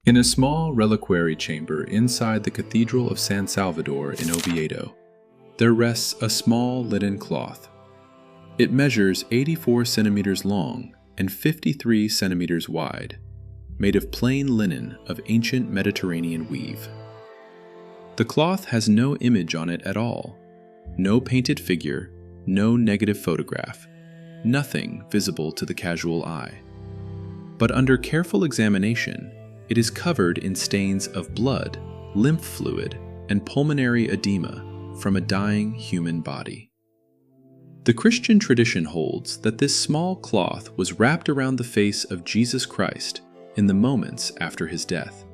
In a small reliquary chamber inside the Cathedral of San Salvador in Oviedo, there rests a small linen cloth. It measures 84 centimeters long and 53 centimeters wide, made of plain linen of ancient Mediterranean weave. The cloth has no image on it at all, no painted figure, no negative photograph, nothing visible to the casual eye. But under careful examination, it is covered in stains of blood, lymph fluid, and pulmonary edema from a dying human body. The Christian tradition holds that this small cloth was wrapped around the face of Jesus Christ in the moments after his death.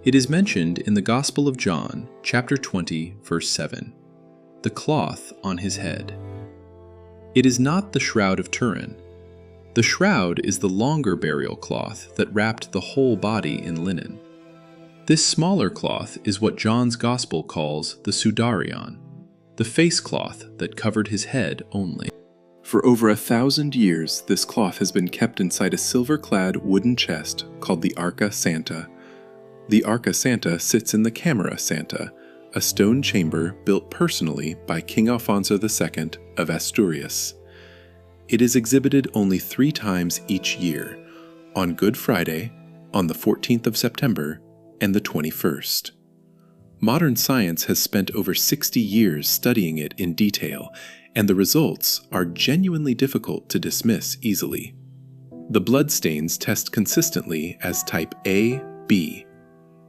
It is mentioned in the Gospel of John, chapter 20, verse 7, the cloth on his head. It is not the Shroud of Turin. The shroud is the longer burial cloth that wrapped the whole body in linen. This smaller cloth is what John's Gospel calls the Sudarion, the face cloth that covered his head only. For over 1,000 years, this cloth has been kept inside a silver-clad wooden chest called the Arca Santa. The Arca Santa sits in the Camera Santa, a stone chamber built personally by King Alfonso II of Asturias. It is exhibited only 3 times each year, on Good Friday, on the 14th of September, and the 21st. Modern science has spent over 60 years studying it in detail, and the results are genuinely difficult to dismiss easily. The bloodstains test consistently as type A, B.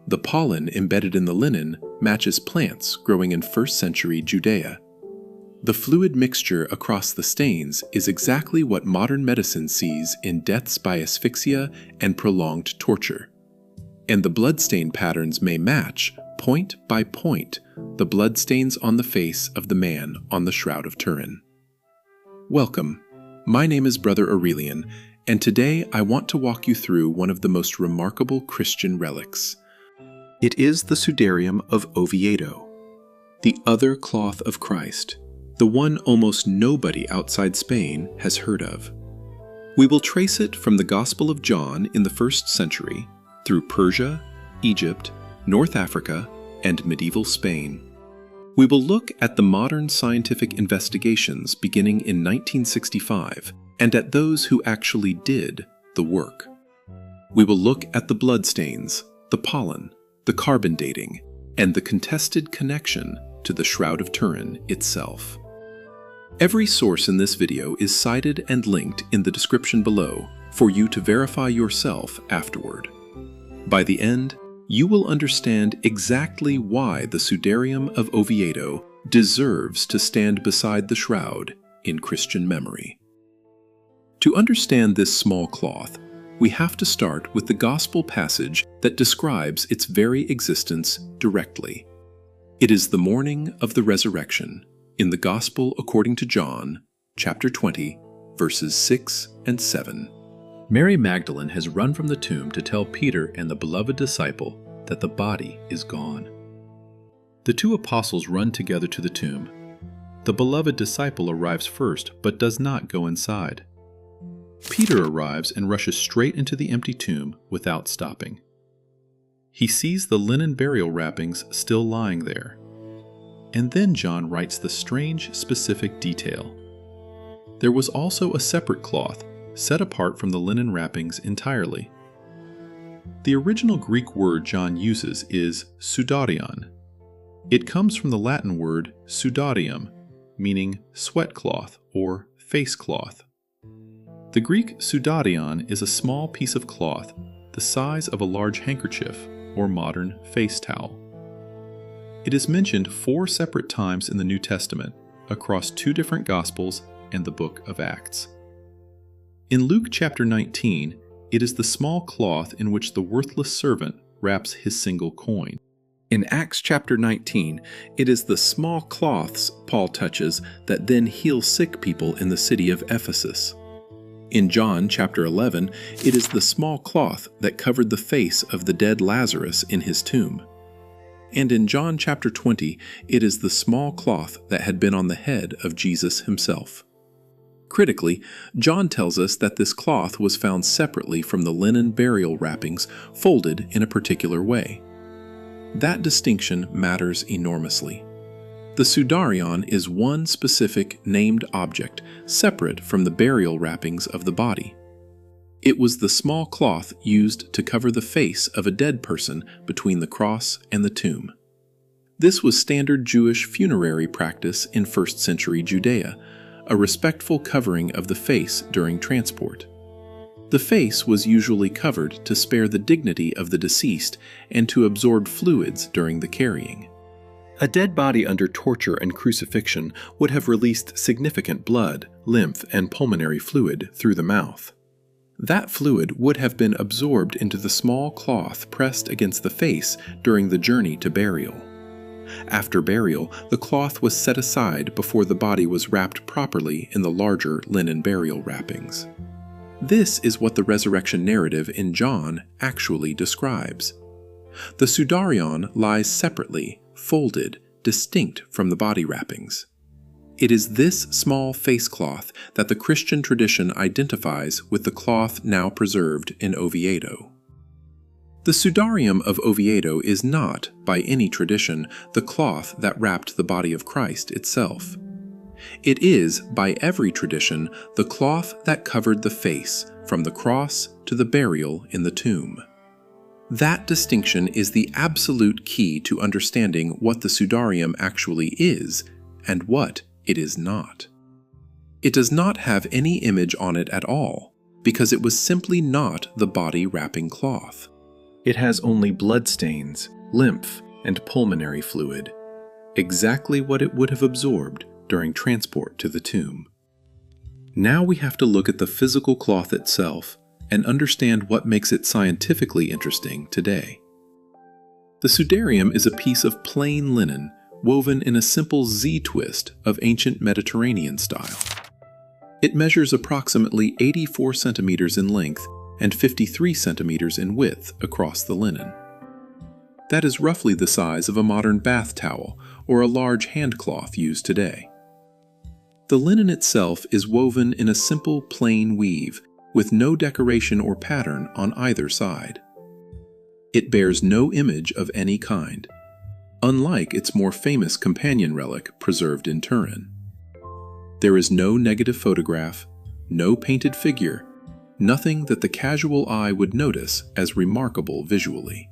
The pollen embedded in the linen matches plants growing in 1st century Judea. The fluid mixture across the stains is exactly what modern medicine sees in deaths by asphyxia and prolonged torture. And the bloodstain patterns may match, point by point, the bloodstains on the face of the man on the Shroud of Turin. Welcome. My name is Brother Aurelian, and today I want to walk you through one of the most remarkable Christian relics. It is the Sudarium of Oviedo, the other cloth of Christ, the one almost nobody outside Spain has heard of. We will trace it from the Gospel of John in the 1st century, through Persia, Egypt, North Africa, and medieval Spain. We will look at the modern scientific investigations beginning in 1965 and at those who actually did the work. We will look at the bloodstains, the pollen, the carbon dating, and the contested connection to the Shroud of Turin itself. Every source in this video is cited and linked in the description below for you to verify yourself afterward. By the end, you will understand exactly why the Sudarium of Oviedo deserves to stand beside the shroud in Christian memory. To understand this small cloth, we have to start with the Gospel passage that describes its very existence directly. It is the morning of the resurrection in the Gospel according to John, chapter 20, verses 6 and 7. Mary Magdalene has run from the tomb to tell Peter and the beloved disciple that the body is gone. The 2 apostles run together to the tomb. The beloved disciple arrives first but does not go inside. Peter arrives and rushes straight into the empty tomb without stopping. He sees the linen burial wrappings still lying there. And then John writes the strange specific detail. There was also a separate cloth, set apart from the linen wrappings entirely. The original Greek word John uses is sudarion. It comes from the Latin word sudarium, meaning sweat cloth or face cloth. The Greek sudarion is a small piece of cloth the size of a large handkerchief or modern face towel. It is mentioned 4 separate times in the New Testament, across 2 different Gospels and the book of Acts. In Luke chapter 19, it is the small cloth in which the worthless servant wraps his single coin. In Acts chapter 19, it is the small cloths Paul touches that then heal sick people in the city of Ephesus. In John chapter 11, it is the small cloth that covered the face of the dead Lazarus in his tomb. And in John chapter 20, it is the small cloth that had been on the head of Jesus himself. Critically, John tells us that this cloth was found separately from the linen burial wrappings, folded in a particular way. That distinction matters enormously. The Sudarion is one specific named object, separate from the burial wrappings of the body. It was the small cloth used to cover the face of a dead person between the cross and the tomb. This was standard Jewish funerary practice in 1st century Judea, a respectful covering of the face during transport. The face was usually covered to spare the dignity of the deceased and to absorb fluids during the carrying. A dead body under torture and crucifixion would have released significant blood, lymph, and pulmonary fluid through the mouth. That fluid would have been absorbed into the small cloth pressed against the face during the journey to burial. After burial, the cloth was set aside before the body was wrapped properly in the larger linen burial wrappings. This is what the resurrection narrative in John actually describes. The Sudarion lies separately, folded, distinct from the body wrappings. It is this small face cloth that the Christian tradition identifies with the cloth now preserved in Oviedo. The Sudarium of Oviedo is not, by any tradition, the cloth that wrapped the body of Christ itself. It is, by every tradition, the cloth that covered the face from the cross to the burial in the tomb. That distinction is the absolute key to understanding what the Sudarium actually is and what it is not. It does not have any image on it at all, because it was simply not the body-wrapping cloth. It has only bloodstains, lymph, and pulmonary fluid, exactly what it would have absorbed during transport to the tomb. Now we have to look at the physical cloth itself and understand what makes it scientifically interesting today. The Sudarium is a piece of plain linen woven in a simple Z-twist of ancient Mediterranean style. It measures approximately 84 centimeters in length and 53 centimeters in width across the linen. That is roughly the size of a modern bath towel or a large hand cloth used today. The linen itself is woven in a simple plain weave with no decoration or pattern on either side. It bears no image of any kind, unlike its more famous companion relic preserved in Turin. There is no negative photograph, no painted figure, nothing that the casual eye would notice as remarkable visually.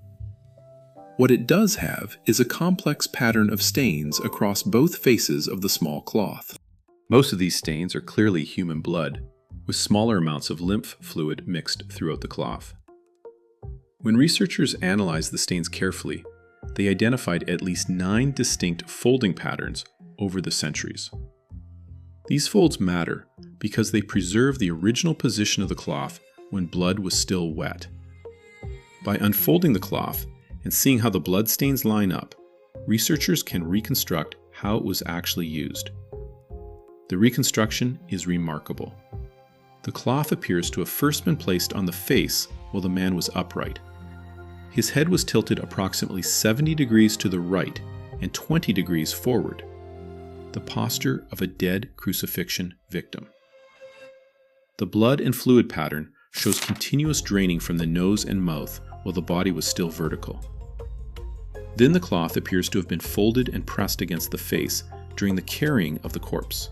What it does have is a complex pattern of stains across both faces of the small cloth. Most of these stains are clearly human blood, with smaller amounts of lymph fluid mixed throughout the cloth. When researchers analyzed the stains carefully, they identified at least 9 distinct folding patterns over the centuries. These folds matter because they preserve the original position of the cloth when blood was still wet. By unfolding the cloth and seeing how the blood stains line up, researchers can reconstruct how it was actually used. The reconstruction is remarkable. The cloth appears to have first been placed on the face while the man was upright. His head was tilted approximately 70 degrees to the right and 20 degrees forward, the posture of a dead crucifixion victim. The blood and fluid pattern shows continuous draining from the nose and mouth while the body was still vertical. Then the cloth appears to have been folded and pressed against the face during the carrying of the corpse.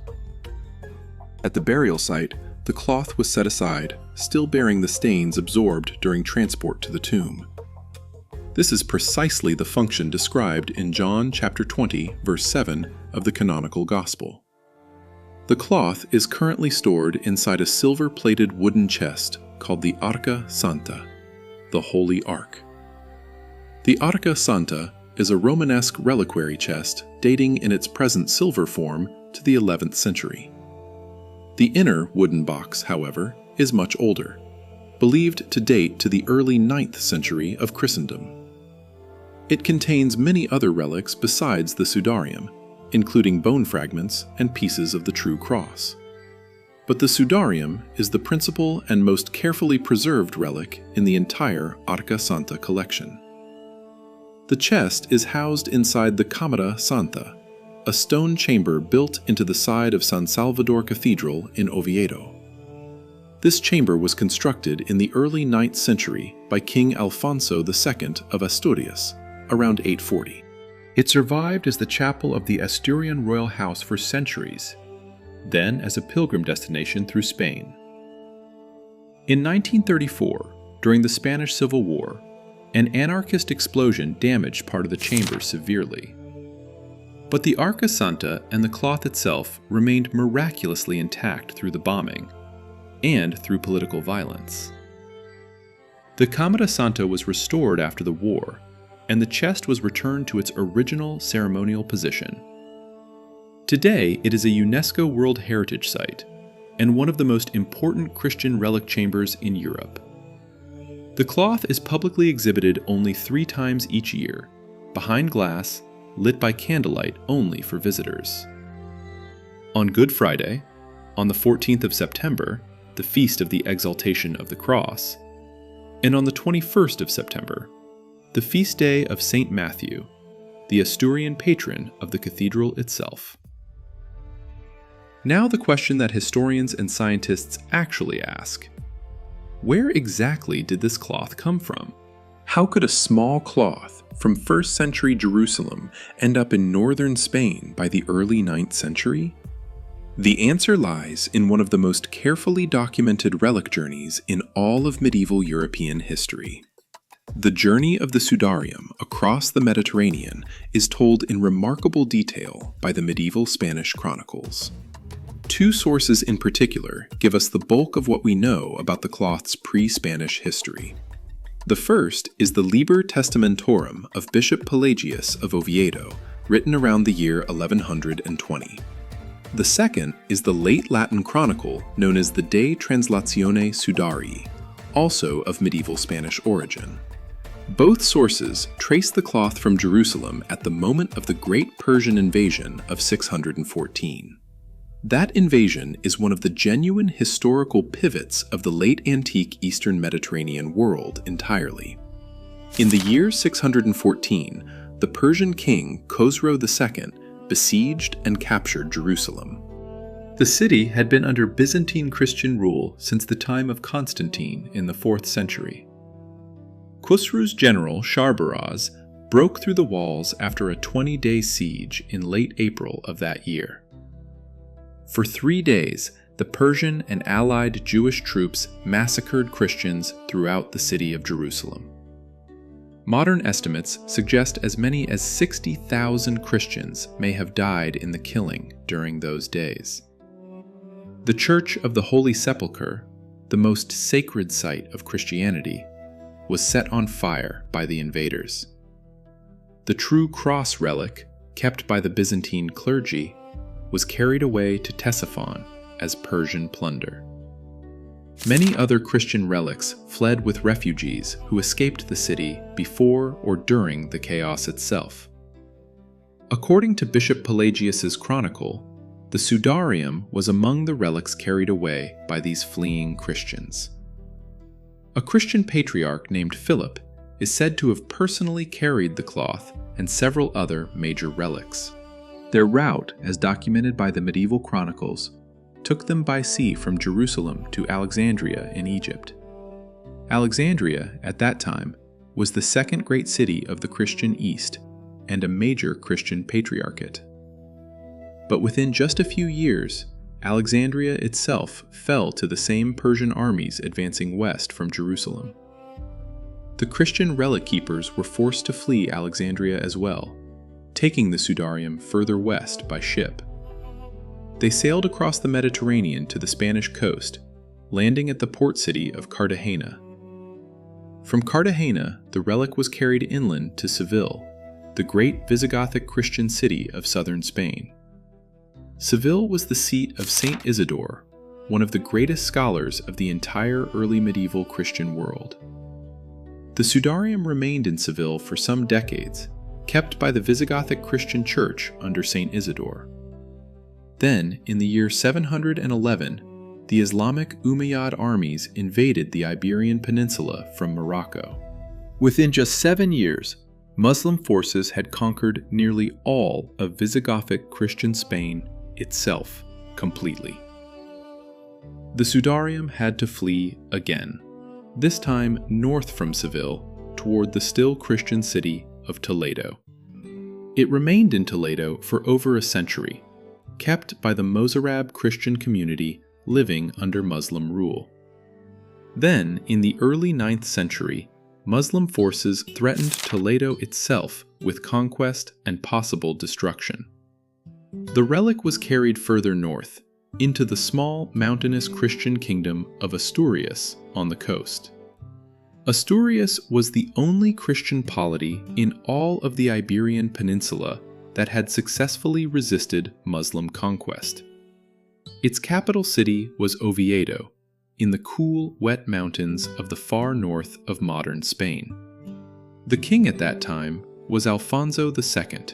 At the burial site, the cloth was set aside, still bearing the stains absorbed during transport to the tomb. This is precisely the function described in John chapter 20, verse 7 of the canonical Gospel. The cloth is currently stored inside a silver-plated wooden chest called the Arca Santa, the Holy Ark. The Arca Santa is a Romanesque reliquary chest dating in its present silver form to the 11th century. The inner wooden box, however, is much older, believed to date to the early 9th century of Christendom. It contains many other relics besides the Sudarium, including bone fragments and pieces of the true cross. But the Sudarium is the principal and most carefully preserved relic in the entire Arca Santa collection. The chest is housed inside the Camera Santa, a stone chamber built into the side of San Salvador Cathedral in Oviedo. This chamber was constructed in the early 9th century by King Alfonso II of Asturias, around 840. It survived as the chapel of the Asturian royal house for centuries, then as a pilgrim destination through Spain. In 1934, during the Spanish Civil War, an anarchist explosion damaged part of the chamber severely. But the Arca Santa and the cloth itself remained miraculously intact through the bombing and through political violence. The Camera Santa was restored after the war, and the chest was returned to its original ceremonial position. Today, it is a UNESCO World Heritage Site and one of the most important Christian relic chambers in Europe. The cloth is publicly exhibited only 3 times each year, behind glass, lit by candlelight only for visitors. On Good Friday, on the 14th of September, the feast of the Exaltation of the Cross, and on the 21st of September, the feast day of Saint Matthew, the Asturian patron of the cathedral itself. Now the question that historians and scientists actually ask: where exactly did this cloth come from? How could a small cloth from 1st century Jerusalem end up in northern Spain by the early 9th century? The answer lies in one of the most carefully documented relic journeys in all of medieval European history. The journey of the Sudarium across the Mediterranean is told in remarkable detail by the medieval Spanish chronicles. 2 sources in particular give us the bulk of what we know about the cloth's pre-Spanish history. The first is the Liber Testamentorum of Bishop Pelagius of Oviedo, written around the year 1120. The second is the late Latin chronicle known as the De Translatione Sudarii, also of medieval Spanish origin. Both sources trace the cloth from Jerusalem at the moment of the Great Persian invasion of 614. That invasion is one of the genuine historical pivots of the late antique Eastern Mediterranean world entirely. In the year 614, the Persian king Khosrow II besieged and captured Jerusalem. The city had been under Byzantine Christian rule since the time of Constantine in the 4th century. Khosrow's general Sharbaraz broke through the walls after a 20-day siege in late April of that year. For 3 days, the Persian and allied Jewish troops massacred Christians throughout the city of Jerusalem. Modern estimates suggest as many as 60,000 Christians may have died in the killing during those days. The Church of the Holy Sepulchre, the most sacred site of Christianity, was set on fire by the invaders. The true cross relic, kept by the Byzantine clergy, was carried away to Ctesiphon as Persian plunder. Many other Christian relics fled with refugees who escaped the city before or during the chaos itself. According to Bishop Pelagius's chronicle, the Sudarium was among the relics carried away by these fleeing Christians. A Christian patriarch named Philip is said to have personally carried the cloth and several other major relics. Their route, as documented by the medieval chronicles, took them by sea from Jerusalem to Alexandria in Egypt. Alexandria, at that time, was the second great city of the Christian East and a major Christian patriarchate. But within just a few years, Alexandria itself fell to the same Persian armies advancing west from Jerusalem. The Christian relic keepers were forced to flee Alexandria as well, taking the Sudarium further west by ship. They sailed across the Mediterranean to the Spanish coast, landing at the port city of Cartagena. From Cartagena, the relic was carried inland to Seville, the great Visigothic Christian city of southern Spain. Seville was the seat of Saint Isidore, one of the greatest scholars of the entire early medieval Christian world. The Sudarium remained in Seville for some decades, kept by the Visigothic Christian Church under Saint Isidore. Then, in the year 711, the Islamic Umayyad armies invaded the Iberian Peninsula from Morocco. Within just 7 years, Muslim forces had conquered nearly all of Visigothic Christian Spain itself completely. The Sudarium had to flee again, this time north from Seville toward the still Christian city of Toledo. It remained in Toledo for over a century, kept by the Mozarab Christian community living under Muslim rule. Then, in the early 9th century, Muslim forces threatened Toledo itself with conquest and possible destruction. The relic was carried further north, into the small mountainous Christian kingdom of Asturias on the coast. Asturias was the only Christian polity in all of the Iberian Peninsula that had successfully resisted Muslim conquest. Its capital city was Oviedo, in the cool, wet mountains of the far north of modern Spain. The king at that time was Alfonso II,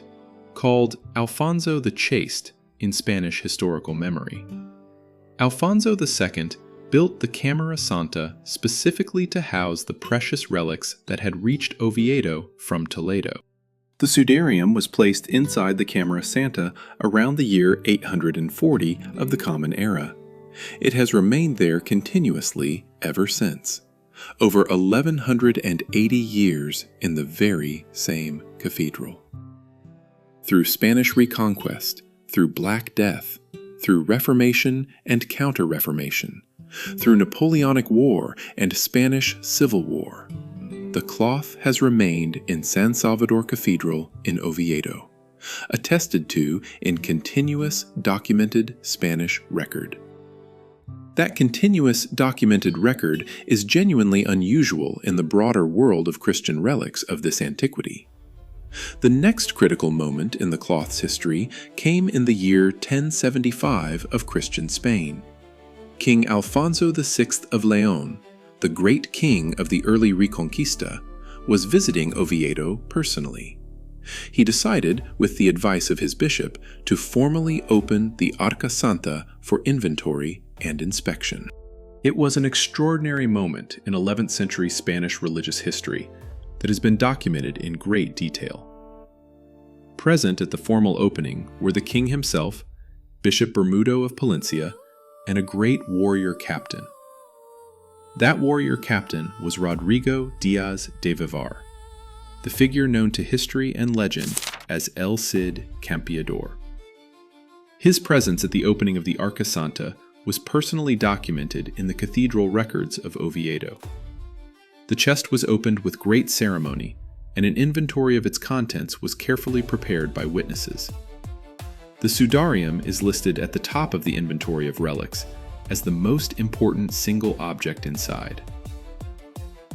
called Alfonso the Chaste in Spanish historical memory. Alfonso II built the Camera Santa specifically to house the precious relics that had reached Oviedo from Toledo. The Sudarium was placed inside the Camera Santa around the year 840 of the Common Era. It has remained there continuously ever since, over 1180 years in the very same cathedral. Through Spanish reconquest, through Black Death, through Reformation and Counter-Reformation, through Napoleonic War and Spanish Civil War, the cloth has remained in San Salvador Cathedral in Oviedo, attested to in continuous documented Spanish record. That continuous documented record is genuinely unusual in the broader world of Christian relics of this antiquity. The next critical moment in the cloth's history came in the year 1075 of Christian Spain. King Alfonso VI of León, the great king of the early Reconquista, was visiting Oviedo personally. He decided, with the advice of his bishop, to formally open the Arca Santa for inventory and inspection. It was an extraordinary moment in 11th century Spanish religious history that has been documented in great detail. Present at the formal opening were the king himself, Bishop Bermudo of Palencia, and a great warrior captain. That warrior captain was Rodrigo Diaz de Vivar, the figure known to history and legend as El Cid Campeador. His presence at the opening of the Arca Santa was personally documented in the cathedral records of Oviedo. The chest was opened with great ceremony, and an inventory of its contents was carefully prepared by witnesses. The Sudarium is listed at the top of the inventory of relics as the most important single object inside.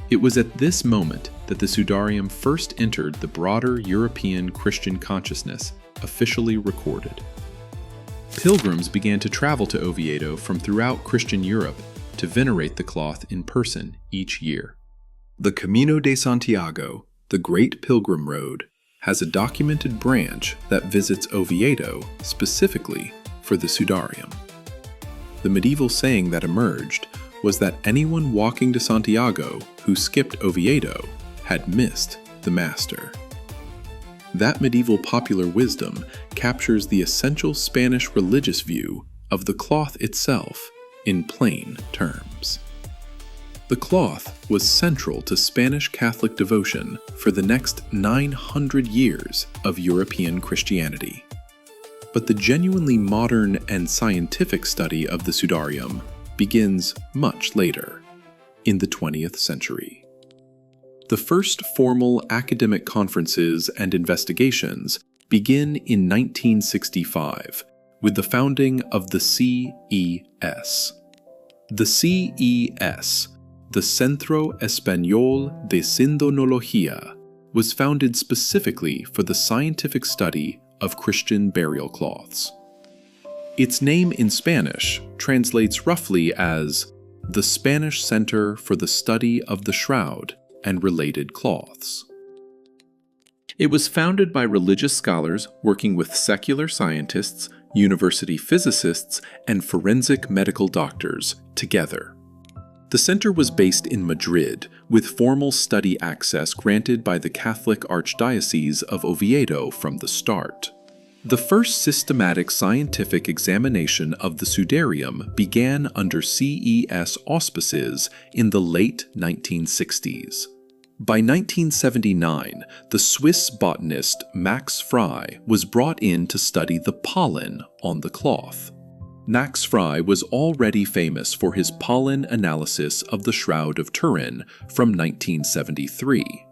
It was at this moment that the Sudarium first entered the broader European Christian consciousness, officially recorded. Pilgrims began to travel to Oviedo from throughout Christian Europe to venerate the cloth in person each year. The Camino de Santiago, the Great Pilgrim Road, has a documented branch that visits Oviedo specifically for the Sudarium. The medieval saying that emerged was that anyone walking to Santiago who skipped Oviedo had missed the master. That medieval popular wisdom captures the essential Spanish religious view of the cloth itself in plain terms. The cloth was central to Spanish Catholic devotion for the next 900 years of European Christianity. But the genuinely modern and scientific study of the Sudarium begins much later, in the 20th century. The first formal academic conferences and investigations begin in 1965 with the founding of the CES. The CES, the Centro Español de Sindonología, was founded specifically for the scientific study of Christian burial cloths. Its name in Spanish translates roughly as the Spanish Center for the Study of the Shroud and Related Cloths. It was founded by religious scholars working with secular scientists, university physicists, and forensic medical doctors together. The center was based in Madrid, with formal study access granted by the Catholic Archdiocese of Oviedo from the start. The first systematic scientific examination of the Sudarium began under CES auspices in the late 1960s. By 1979, the Swiss botanist Max Frei was brought in to study the pollen on the cloth. Max Frei was already famous for his pollen analysis of the Shroud of Turin from 1973.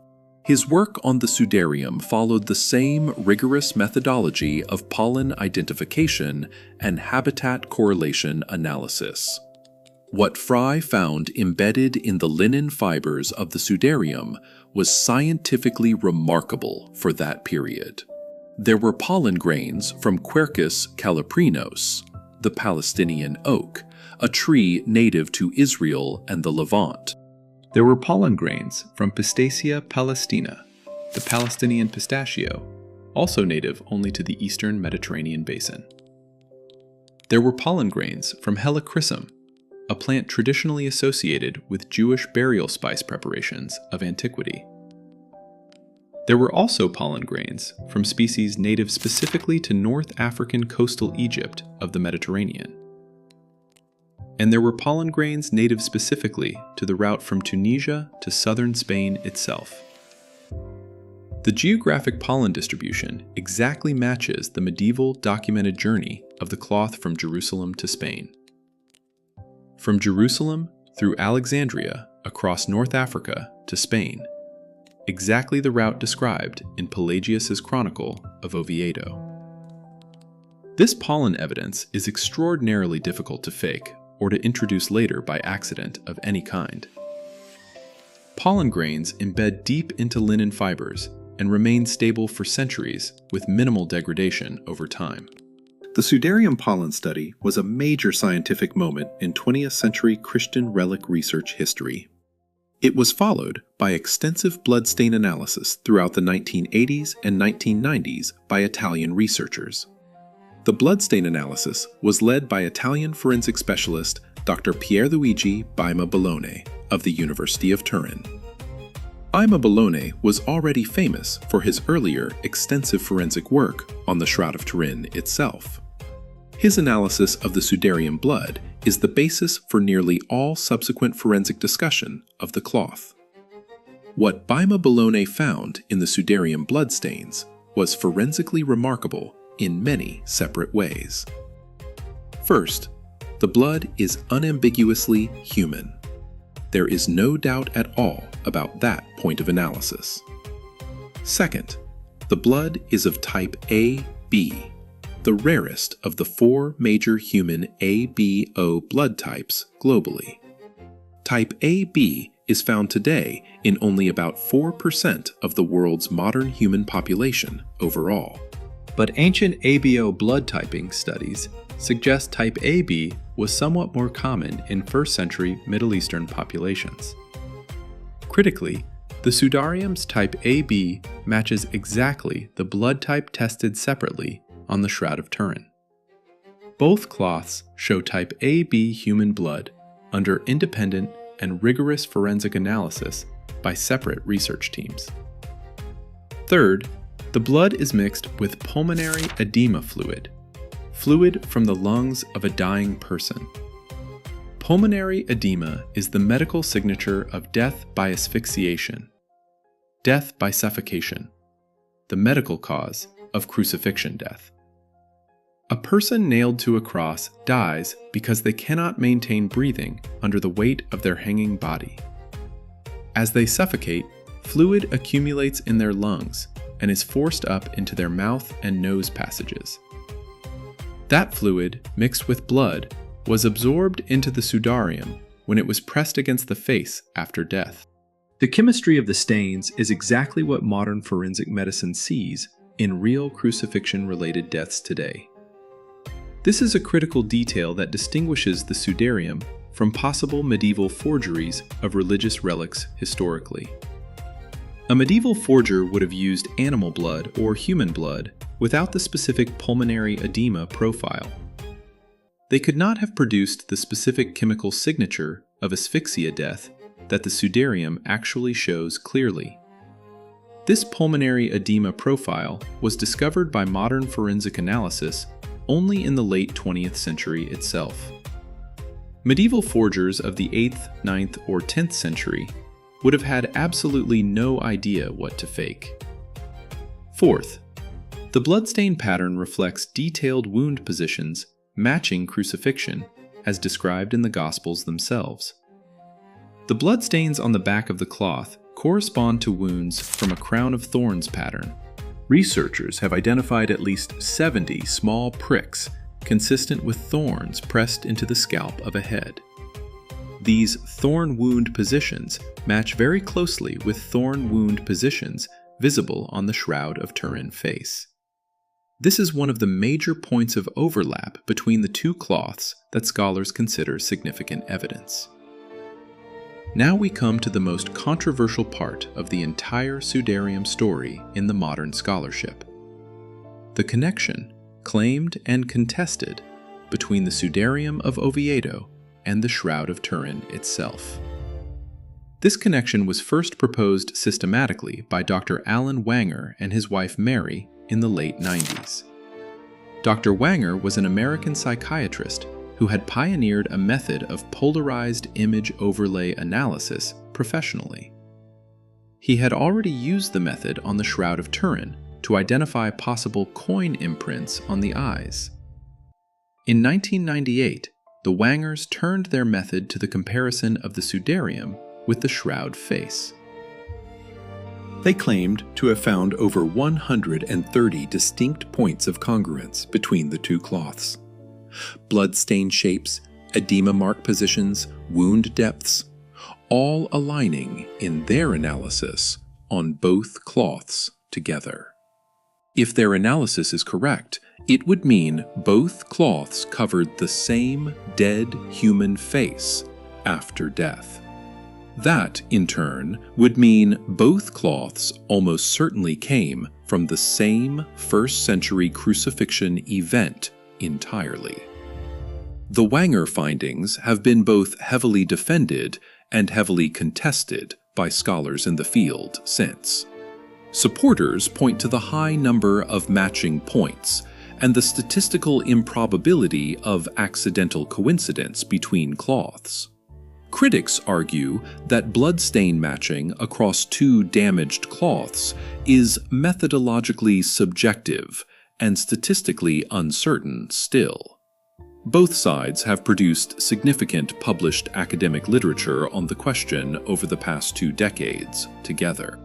His work on the Sudarium followed the same rigorous methodology of pollen identification and habitat correlation analysis. What Frei found embedded in the linen fibers of the Sudarium was scientifically remarkable for that period. There were pollen grains from Quercus calaprinos, the Palestinian oak, a tree native to Israel and the Levant. There were pollen grains from Pistacia palestina, the Palestinian pistachio, also native only to the eastern Mediterranean basin. There were pollen grains from Helichrysum, a plant traditionally associated with Jewish burial spice preparations of antiquity. There were also pollen grains from species native specifically to North African coastal Egypt of the Mediterranean. And there were pollen grains native specifically to the route from Tunisia to southern Spain itself. The geographic pollen distribution exactly matches the medieval documented journey of the cloth from Jerusalem to Spain. From Jerusalem through Alexandria across North Africa to Spain, exactly the route described in Pelagius's chronicle of Oviedo. This pollen evidence is extraordinarily difficult to fake or to introduce later by accident of any kind. Pollen grains embed deep into linen fibers and remain stable for centuries with minimal degradation over time. The Sudarium pollen study was a major scientific moment in 20th century Christian relic research history. It was followed by extensive bloodstain analysis throughout the 1980s and 1990s by Italian researchers. The bloodstain analysis was led by Italian forensic specialist Dr. Pierluigi Baima Bologna of the University of Turin. Baima Bologna was already famous for his earlier extensive forensic work on the Shroud of Turin itself. His analysis of the Sudarium blood is the basis for nearly all subsequent forensic discussion of the cloth. What Baima Bologna found in the Sudarium bloodstains was forensically remarkable in many separate ways. First, the blood is unambiguously human. There is no doubt at all about that point of analysis. Second, the blood is of type AB, the rarest of the 4 major human ABO blood types globally. Type AB is found today in only about 4% of the world's modern human population overall. But ancient ABO blood typing studies suggest type AB was somewhat more common in 1st century Middle Eastern populations. Critically, the Sudarium's type AB matches exactly the blood type tested separately on the Shroud of Turin. Both cloths show type AB human blood under independent and rigorous forensic analysis by separate research teams. Third, the blood is mixed with pulmonary edema fluid from the lungs of a dying person. Pulmonary edema is the medical signature of death by asphyxiation, death by suffocation, the medical cause of crucifixion death. A person nailed to a cross dies because they cannot maintain breathing under the weight of their hanging body. As they suffocate, fluid accumulates in their lungs and is forced up into their mouth and nose passages. That fluid, mixed with blood, was absorbed into the Sudarium when it was pressed against the face after death. The chemistry of the stains is exactly what modern forensic medicine sees in real crucifixion-related deaths today. This is a critical detail that distinguishes the Sudarium from possible medieval forgeries of religious relics historically. A medieval forger would have used animal blood or human blood without the specific pulmonary edema profile. They could not have produced the specific chemical signature of asphyxia death that the Sudarium actually shows clearly. This pulmonary edema profile was discovered by modern forensic analysis only in the late 20th century itself. Medieval forgers of the 8th, 9th, or 10th century would have had absolutely no idea what to fake. Fourth, the bloodstain pattern reflects detailed wound positions matching crucifixion, as described in the Gospels themselves. The bloodstains on the back of the cloth correspond to wounds from a crown of thorns pattern. Researchers have identified at least 70 small pricks consistent with thorns pressed into the scalp of a head. These thorn wound positions match very closely with thorn wound positions visible on the Shroud of Turin face. This is one of the major points of overlap between the two cloths that scholars consider significant evidence. Now we come to the most controversial part of the entire Sudarium story in the modern scholarship: the connection, claimed and contested, between the Sudarium of Oviedo and the Shroud of Turin itself. This connection was first proposed systematically by Dr. Alan Wanger and his wife Mary in the late 90s. Dr. Wanger was an American psychiatrist who had pioneered a method of polarized image overlay analysis professionally. He had already used the method on the Shroud of Turin to identify possible coin imprints on the eyes. In 1998, the Wangers turned their method to the comparison of the Sudarium with the shroud face. They claimed to have found over 130 distinct points of congruence between the two cloths. Bloodstain shapes, edema mark positions, wound depths, all aligning in their analysis on both cloths together. If their analysis is correct, it would mean both cloths covered the same dead human face after death. That, in turn, would mean both cloths almost certainly came from the same first-century crucifixion event entirely. The Wanger findings have been both heavily defended and heavily contested by scholars in the field since. Supporters point to the high number of matching points and the statistical improbability of accidental coincidence between cloths. Critics argue that bloodstain matching across two damaged cloths is methodologically subjective and statistically uncertain still. Both sides have produced significant published academic literature on the question over the past 2 decades together.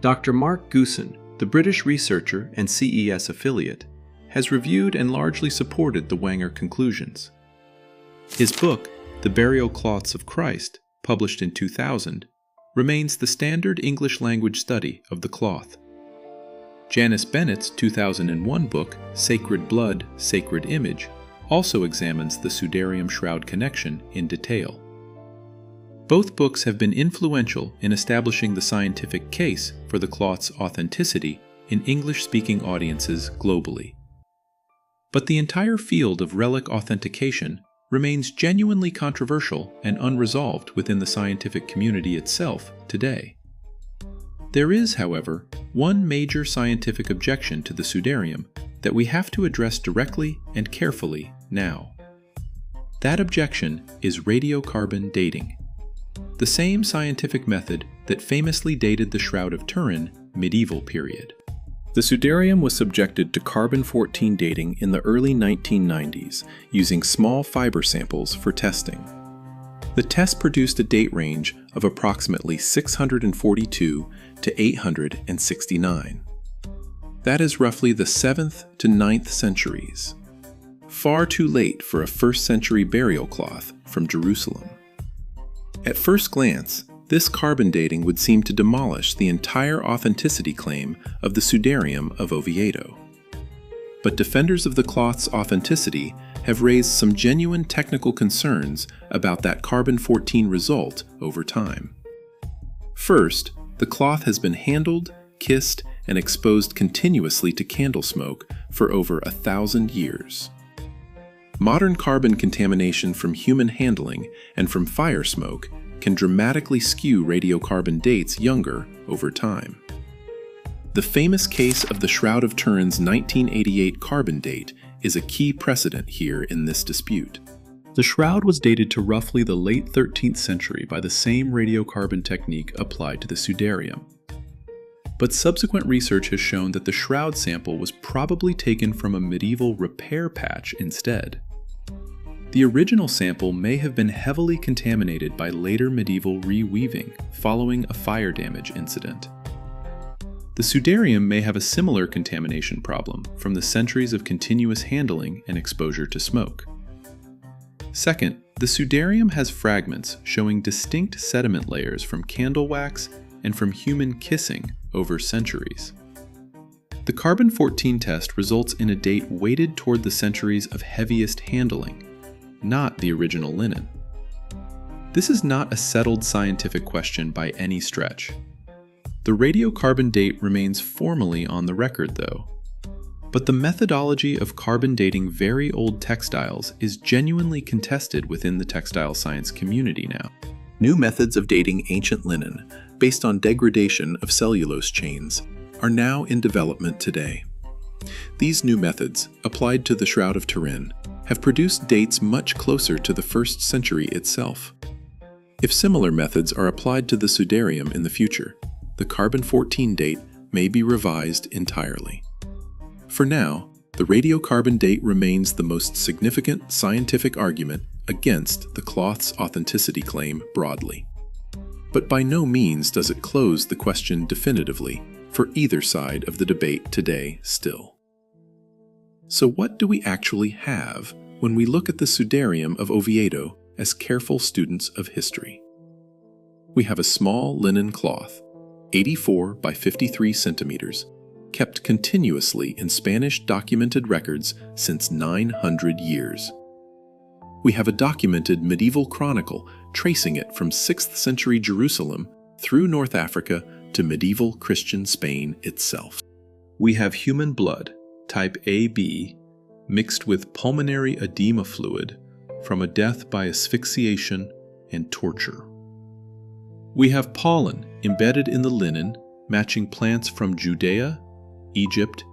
Dr. Mark Guscin, the British researcher and CES affiliate, has reviewed and largely supported the Wanger conclusions. His book, The Burial Cloths of Christ, published in 2000, remains the standard English-language study of the cloth. Janice Bennett's 2001 book, Sacred Blood, Sacred Image, also examines the Sudarium shroud connection in detail. Both books have been influential in establishing the scientific case for the cloth's authenticity in English-speaking audiences globally. But the entire field of relic authentication remains genuinely controversial and unresolved within the scientific community itself today. There is, however, one major scientific objection to the Sudarium that we have to address directly and carefully now. That objection is radiocarbon dating, the same scientific method that famously dated the Shroud of Turin medieval period. The Sudarium was subjected to carbon-14 dating in the early 1990s using small fiber samples for testing. The test produced a date range of approximately 642 to 869. That is roughly the 7th to 9th centuries. Far too late for a 1st century burial cloth from Jerusalem. At first glance, this carbon dating would seem to demolish the entire authenticity claim of the Sudarium of Oviedo. But defenders of the cloth's authenticity have raised some genuine technical concerns about that carbon-14 result over time. First, the cloth has been handled, kissed, and exposed continuously to candle smoke for over 1,000 years. Modern carbon contamination from human handling and from fire smoke can dramatically skew radiocarbon dates younger over time. The famous case of the Shroud of Turin's 1988 carbon date is a key precedent here in this dispute. The shroud was dated to roughly the late 13th century by the same radiocarbon technique applied to the Sudarium. But subsequent research has shown that the shroud sample was probably taken from a medieval repair patch instead. The original sample may have been heavily contaminated by later medieval reweaving following a fire damage incident. The Sudarium may have a similar contamination problem from the centuries of continuous handling and exposure to smoke. Second, the Sudarium has fragments showing distinct sediment layers from candle wax and from human kissing over centuries. The carbon-14 test results in a date weighted toward the centuries of heaviest handling, not the original linen. This is not a settled scientific question by any stretch. The radiocarbon date remains formally on the record, though. But the methodology of carbon dating very old textiles is genuinely contested within the textile science community now. New methods of dating ancient linen, based on degradation of cellulose chains, are now in development today. These new methods, applied to the Shroud of Turin, have produced dates much closer to the 1st century itself. If similar methods are applied to the Sudarium in the future, the carbon-14 date may be revised entirely. For now, the radiocarbon date remains the most significant scientific argument against the cloth's authenticity claim broadly. But by no means does it close the question definitively for either side of the debate today still. So what do we actually have when we look at the Sudarium of Oviedo as careful students of history? We have a small linen cloth, 84 by 53 centimeters, kept continuously in Spanish documented records since 900 years. We have a documented medieval chronicle tracing it from 6th century Jerusalem through North Africa to medieval Christian Spain itself. We have human blood, type AB, mixed with pulmonary edema fluid from a death by asphyxiation and torture. We have pollen embedded in the linen, matching plants from Judaea, Egypt,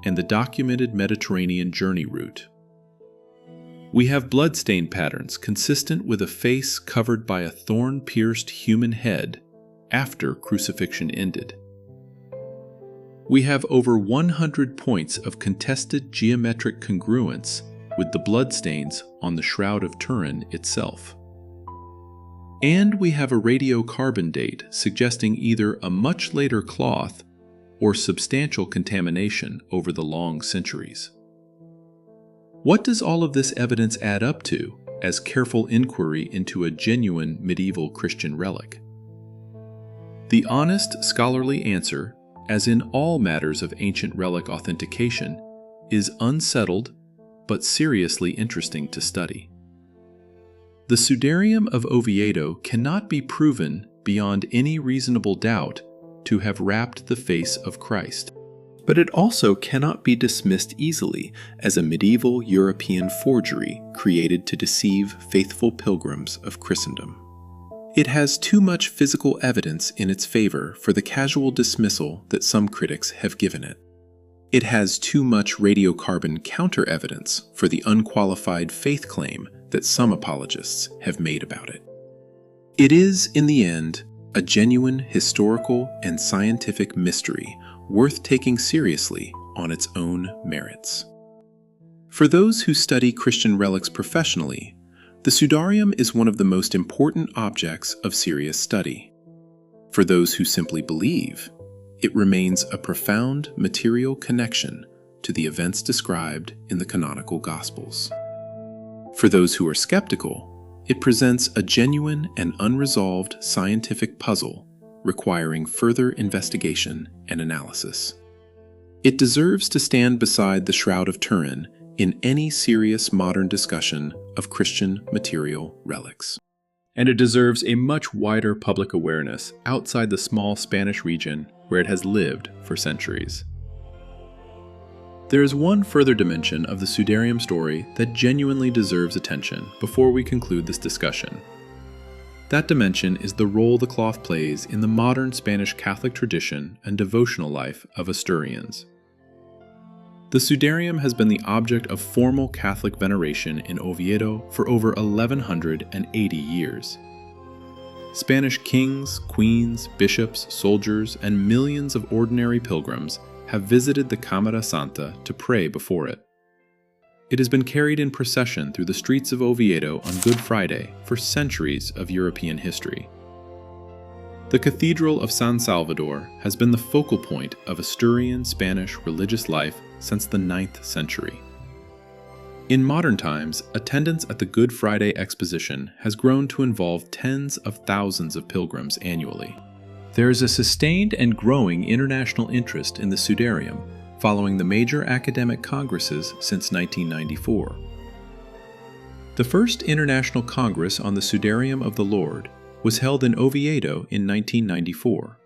and the documented Mediterranean journey route. We have bloodstain patterns consistent with a face covered by a thorn-pierced human head after crucifixion ended. We have over 100 points of contested geometric congruence with the bloodstains on the Shroud of Turin itself. And we have a radiocarbon date suggesting either a much later cloth or substantial contamination over the long centuries. What does all of this evidence add up to as careful inquiry into a genuine medieval Christian relic? The honest scholarly answer, as in all matters of ancient relic authentication, is unsettled but seriously interesting to study. The Sudarium of Oviedo cannot be proven beyond any reasonable doubt to have wrapped the face of Christ, but it also cannot be dismissed easily as a medieval European forgery created to deceive faithful pilgrims of Christendom. It has too much physical evidence in its favor for the casual dismissal that some critics have given it. It has too much radiocarbon counter-evidence for the unqualified faith claim that some apologists have made about it. It is, in the end, a genuine historical and scientific mystery worth taking seriously on its own merits. For those who study Christian relics professionally, the Sudarium is one of the most important objects of serious study. For those who simply believe, it remains a profound material connection to the events described in the canonical Gospels. For those who are skeptical, it presents a genuine and unresolved scientific puzzle requiring further investigation and analysis. It deserves to stand beside the Shroud of Turin in any serious modern discussion of Christian material relics. And it deserves a much wider public awareness outside the small Spanish region where it has lived for centuries. There is one further dimension of the Sudarium story that genuinely deserves attention before we conclude this discussion. That dimension is the role the cloth plays in the modern Spanish Catholic tradition and devotional life of Asturians. The Sudarium has been the object of formal Catholic veneration in Oviedo for over 1180 years. Spanish kings, queens, bishops, soldiers, and millions of ordinary pilgrims have visited the Camera Santa to pray before it. It has been carried in procession through the streets of Oviedo on Good Friday for centuries of European history. The Cathedral of San Salvador has been the focal point of Asturian Spanish religious life since the 9th century. In modern times, attendance at the Good Friday Exposition has grown to involve tens of thousands of pilgrims annually. There is a sustained and growing international interest in the Sudarium, following the major academic congresses since 1994. The first International Congress on the Sudarium of the Lord was held in Oviedo in 1994.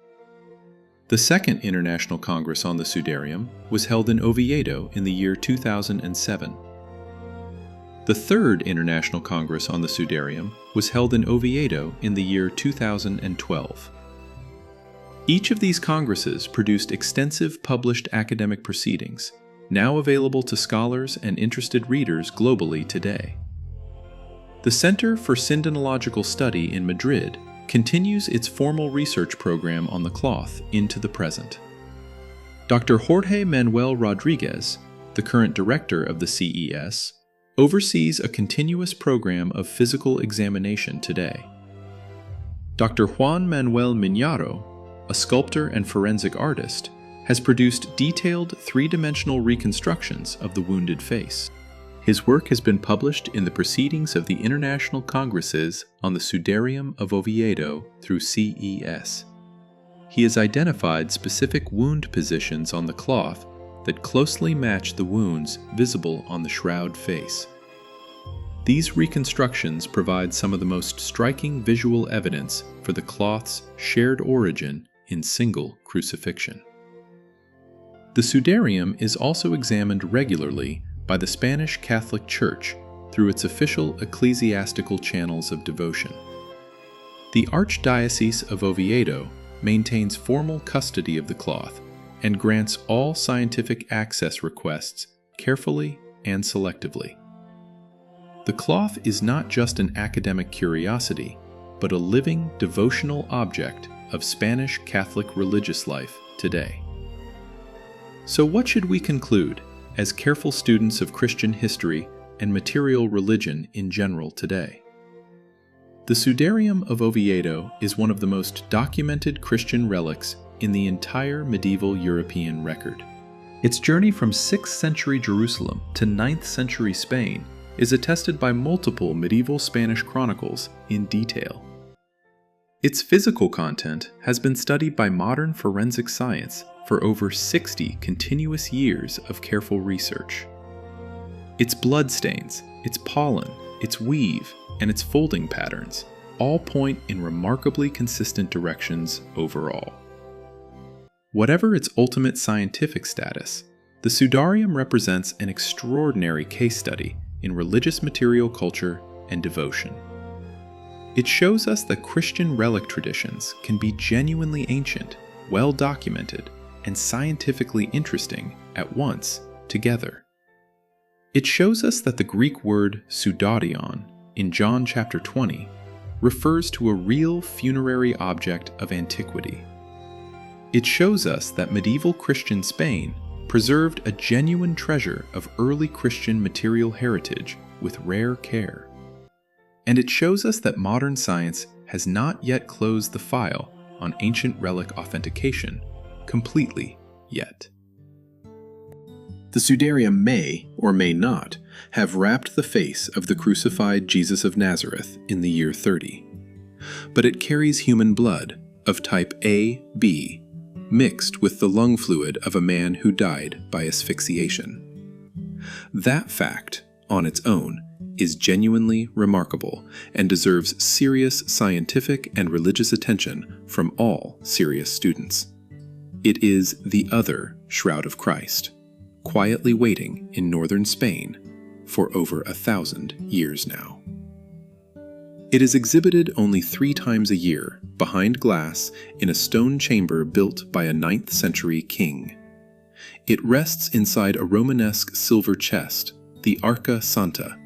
The Second International Congress on the Sudarium was held in Oviedo in the year 2007. The Third International Congress on the Sudarium was held in Oviedo in the year 2012. Each of these congresses produced extensive published academic proceedings, now available to scholars and interested readers globally today. The Center for Syndenological Study in Madrid continues its formal research program on the cloth into the present. Dr. Jorge Manuel Rodriguez, the current director of the CES, oversees a continuous program of physical examination today. Dr. Juan Manuel Miñaro, a sculptor and forensic artist, has produced detailed three-dimensional reconstructions of the wounded face. His work has been published in the Proceedings of the International Congresses on the Sudarium of Oviedo through CES. He has identified specific wound positions on the cloth that closely match the wounds visible on the shroud face. These reconstructions provide some of the most striking visual evidence for the cloth's shared origin in single crucifixion. The Sudarium is also examined regularly by the Spanish Catholic Church through its official ecclesiastical channels of devotion. The Archdiocese of Oviedo maintains formal custody of the cloth and grants all scientific access requests carefully and selectively. The cloth is not just an academic curiosity, but a living devotional object of Spanish Catholic religious life today. So what should we conclude as careful students of Christian history and material religion in general today? The Sudarium of Oviedo is one of the most documented Christian relics in the entire medieval European record. Its journey from 6th century Jerusalem to 9th century Spain is attested by multiple medieval Spanish chronicles in detail. Its physical content has been studied by modern forensic science for over 60 continuous years of careful research. Its bloodstains, its pollen, its weave, and its folding patterns all point in remarkably consistent directions overall. Whatever its ultimate scientific status, the Sudarium represents an extraordinary case study in religious material culture and devotion. It shows us that Christian relic traditions can be genuinely ancient, well documented, and scientifically interesting at once together. It shows us that the Greek word sudarion in John chapter 20 refers to a real funerary object of antiquity. It shows us that medieval Christian Spain preserved a genuine treasure of early Christian material heritage with rare care. And it shows us that modern science has not yet closed the file on ancient relic authentication completely yet. The Sudarium may, or may not, have wrapped the face of the crucified Jesus of Nazareth in the year 30. But it carries human blood of type A-B, mixed with the lung fluid of a man who died by asphyxiation. That fact, on its own, is genuinely remarkable and deserves serious scientific and religious attention from all serious students. It is the other Shroud of Christ, quietly waiting in northern Spain for over 1,000 years now. It is exhibited only 3 times a year, behind glass, in a stone chamber built by a 9th century king. It rests inside a Romanesque silver chest, the Arca Santa,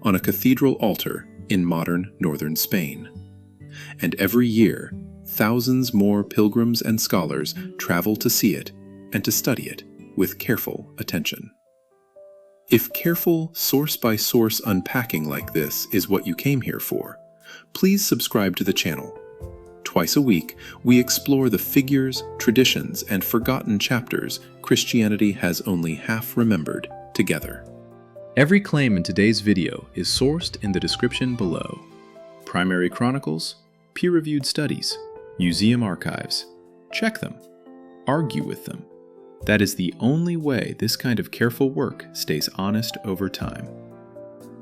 on a cathedral altar in modern northern Spain. And every year, thousands more pilgrims and scholars travel to see it and to study it with careful attention. If careful source-by-source unpacking like this is what you came here for, please subscribe to the channel. Twice a week, we explore the figures, traditions, and forgotten chapters Christianity has only half remembered together. Every claim in today's video is sourced in the description below. Primary chronicles, peer-reviewed studies, museum archives. Check them. Argue with them. That is the only way this kind of careful work stays honest over time.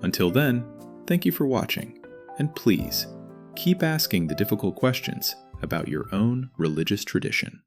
Until then, thank you for watching, and please, keep asking the difficult questions about your own religious tradition.